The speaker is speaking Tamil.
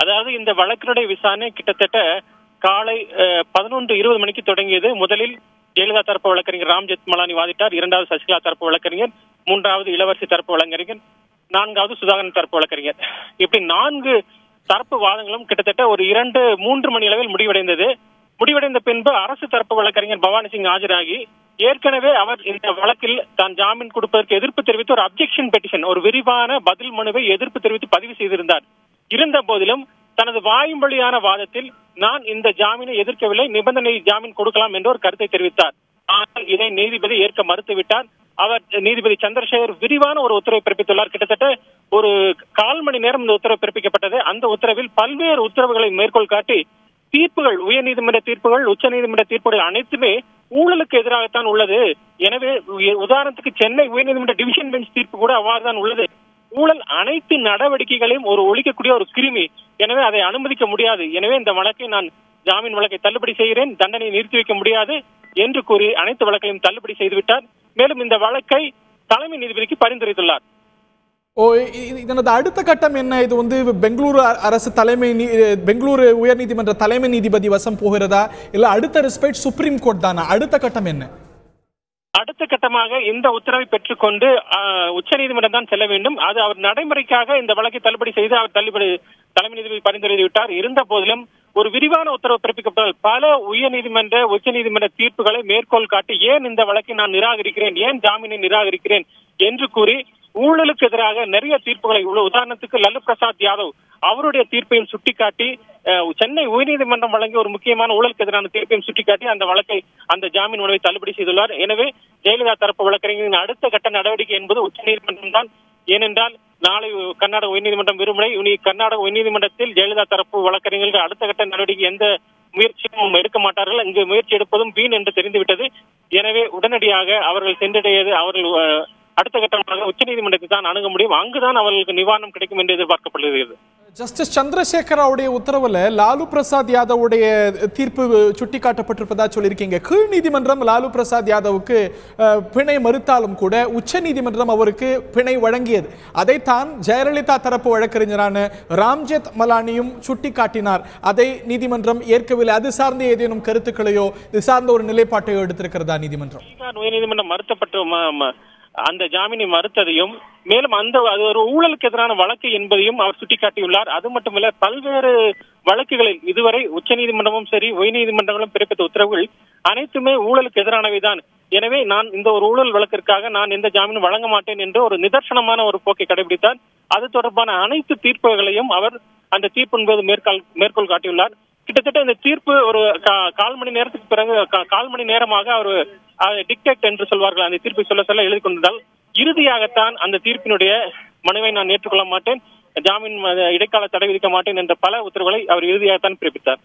அதாவது இந்த வழக்கினுடைய விசாரணை கிட்டத்தட்ட காலை 11:20 மணிக்கு தொடங்கியது. முதலில் ஜெயலலிதா தரப்பு வழக்கறிஞர் ராம் ஜெத்மலானி வாதிட்டார். இரண்டாவது சசிகலா தரப்பு வழக்கறிஞர், மூன்றாவது இளவரசி தரப்பு வழக்கறிஞர், நான்காவது சுதாகரன் தரப்பு வழக்கறிஞர். இப்படி 4 தரப்பு வாதங்களும் கிட்டத்தட்ட ஒரு 2-3 மணி அளவில் முடிவடைந்தது. முடிவடைந்த பின்பு அரசு தரப்பு வழக்கறிஞர் பவானி சிங் ஆஜராகி ஏற்கனவே அவர் இந்த வழக்கில் தான் ஜாமீன் கொடுப்பதற்கு எதிர்ப்பு தெரிவித்து ஒரு அப்ஜெக்ஷன் பெட்டிஷன், ஒரு விரிவான பதில் மனுவை எதிர்ப்பு தெரிவித்து பதிவு செய்திருந்தார். இருந்த போதிலும் தனது வாயுமொழியான வாதத்தில் நான் இந்த ஜாமீனை எதிர்க்கவில்லை, நிபந்தனை ஜாமீன் கொடுக்கலாம் என்று ஒரு கருத்தை தெரிவித்தார். ஆனால் இதை நீதிபதி ஏற்க மறுத்துவிட்டார். அவர் நீதிபதி சந்திரசேகர் விரிவான ஒரு உத்தரவை பிறப்பித்துள்ளார். கிட்டத்தட்ட ஒரு 1/4 மணி நேரம் இந்த உத்தரவு பிறப்பிக்கப்பட்டது. அந்த உத்தரவில் பல்வேறு உத்தரவுகளை மேற்கோள் காட்டி தீர்ப்புகள், உயர்நீதிமன்ற தீர்ப்புகள், உச்ச நீதிமன்ற தீர்ப்புகள் அனைத்துமே ஊழலுக்கு எதிராகத்தான் உள்ளது. எனவே உதாரணத்துக்கு சென்னை உயர்நீதிமன்ற டிவிஷன் பெஞ்ச் தீர்ப்பு கூட அவ்வாறுதான் உள்ளது. ஊழல் அனைத்து நடவடிக்கைகளையும் ஒழிக்கக்கூடிய ஒரு கிருமி. எனவே அதை அனுமதிக்க முடியாது. எனவே இந்த வழக்கை நான் ஜாமீன் வழக்கை தள்ளுபடி செய்கிறேன், தண்டனையை நிறுத்தி வைக்க முடியாது என்று கூறி அனைத்து வழக்கையும் தள்ளுபடி செய்துவிட்டார். மேலும் இந்த வழக்கை தலைமை நீதிபதிக்கு பரிந்துரைத்துள்ளார். இதனது அடுத்த கட்டம் என்ன? இது பெங்களூரு அரசு பெங்களூரு உயர்நீதிமன்ற தலைமை நீதிபதி வசம் போகிறதா, இல்ல அடுத்த ரிஸ்பெக்ட் சுப்ரீம் கோர்ட் தானா? அடுத்த கட்டம் என்ன? அடுத்த கட்டமாக இந்த உத்தரவை பெற்றுக்கொண்டு உச்ச நீதிமன்றம் தான் செல்ல வேண்டும். அது அவர் நடைமுறைக்காக இந்த வழக்கை தள்ளுபடி செய்து அவர் தலைமை நீதிபதி பரிந்துரை விட்டார். இருந்த போதிலும் ஒரு விரிவான உத்தரவு பிறப்பிக்கப்பட்டால் பல உயர் நீதிமன்ற உச்ச நீதிமன்ற தீர்ப்புகளை மேற்கோள் காட்டி ஏன் இந்த வழக்கை நான் நிராகரிக்கிறேன், ஏன் ஜாமீனை நிராகரிக்கிறேன் என்று கூறி ஊழலுக்கு எதிராக நிறைய தீர்ப்புகளை, உதாரணத்துக்கு லல்லு பிரசாத் யாதவ் அவருடைய தீர்ப்பையும் சுட்டிக்காட்டி, சென்னை உயர்நீதிமன்றம் வழங்கிய ஒரு முக்கியமான ஊழலுக்கு எதிரான தீர்ப்பையும் சுட்டிக்காட்டி அந்த ஜாமீன் மனுவை தள்ளுபடி செய்துள்ளார். எனவே ஜெயலலிதா தரப்பு வழக்கறிஞரின் அடுத்த கட்ட நடவடிக்கை என்பது உச்ச நீதிமன்றம் தான். ஏனென்றால் நாளை கர்நாடக உயர்நீதிமன்றம் விடுமுறை. இனி கர்நாடக உயர்நீதிமன்றத்தில் ஜெயலலிதா தரப்பு வழக்கறிஞர்கள் அடுத்த கட்ட நடவடிக்கை எந்த முயற்சியும் எடுக்க மாட்டார்கள். இங்கு முயற்சி எடுப்பதும் வீண் என்று தெரிந்துவிட்டது. எனவே உடனடியாக அவர்கள் சென்றடையது, அவர்கள் அடுத்த கட்டமாக உச்ச நீதிமன்றத்தை தான் அணுக முடியும். அங்குதான் அவர்களுக்கு நிவாரணம் கிடைக்கும் என்று எதிர்பார்க்கப்படுகிறது. ஜஸ்டிஸ் சந்திரசேகராவுடைய உத்தரவுல லாலு பிரசாத் யாதவுடைய தீர்ப்பு சுட்டிக்காட்டப்பட்டிருப்பதா சொல்லியிருக்கீங்க. கீழ் நீதிமன்றம் லாலு பிரசாத் யாதவுக்கு பிணை மறுத்தாலும் கூட உச்ச நீதிமன்றம் அவருக்கு பிணை வழங்கியது. அதைத்தான் ஜெயலலிதா தரப்பு வழக்கறிஞரான ராம்ஜெத் மலானியும் சுட்டிக்காட்டினார். அதை நீதிமன்றம் ஏற்கவில்லை. அது சார்ந்த ஏதேனும் கருத்துக்களையோ இது சார்ந்த ஒரு நிலைப்பாட்டையோ எடுத்திருக்கிறதா நீதிமன்றம்? உயர்நீதிமன்றம் மறுத்தப்பட்ட அந்த ஜாமீனை மறுத்ததையும், மேலும் அது ஒரு ஊழலுக்கு எதிரான வழக்கு என்பதையும் அவர் சுட்டிக்காட்டியுள்ளார். அது மட்டுமல்ல, பல்வேறு வழக்குகளில் இதுவரை உச்ச நீதிமன்றமும் சரி உயர்நீதிமன்றங்களும் பிறப்பித்த உத்தரவுகள் அனைத்துமே ஊழலுக்கு எதிரானவைதான். எனவே நான் இந்த ஒரு ஊழல் வழக்கிற்காக நான் எந்த ஜாமீனும் வழங்க மாட்டேன் என்று ஒரு நிதர்சனமான ஒரு போக்கை கடைபிடித்தார். அது தொடர்பான அனைத்து தீர்ப்புகளையும் அவர் அந்த தீர்ப்பின் போது மேற்கோள் காட்டியுள்ளார். கிட்டத்தட்ட இந்த தீர்ப்பு ஒரு 1/4 மணி நேரத்துக்கு பிறகு 1/4 மணி நேரமாக அவர் டிக்டேட் என்று சொல்வார்கள், அந்த தீர்ப்பை சொல்ல எழுதி கொண்டதால் இறுதியாகத்தான் அந்த தீர்ப்பினுடைய மனுவை நான் ஏற்றுக்கொள்ள மாட்டேன், ஜாமீன் இடைக்கால தடை விதிக்க மாட்டேன் என்ற பல உத்தரவுகளை அவர் இறுதியாகத்தான் பிறப்பித்தார்.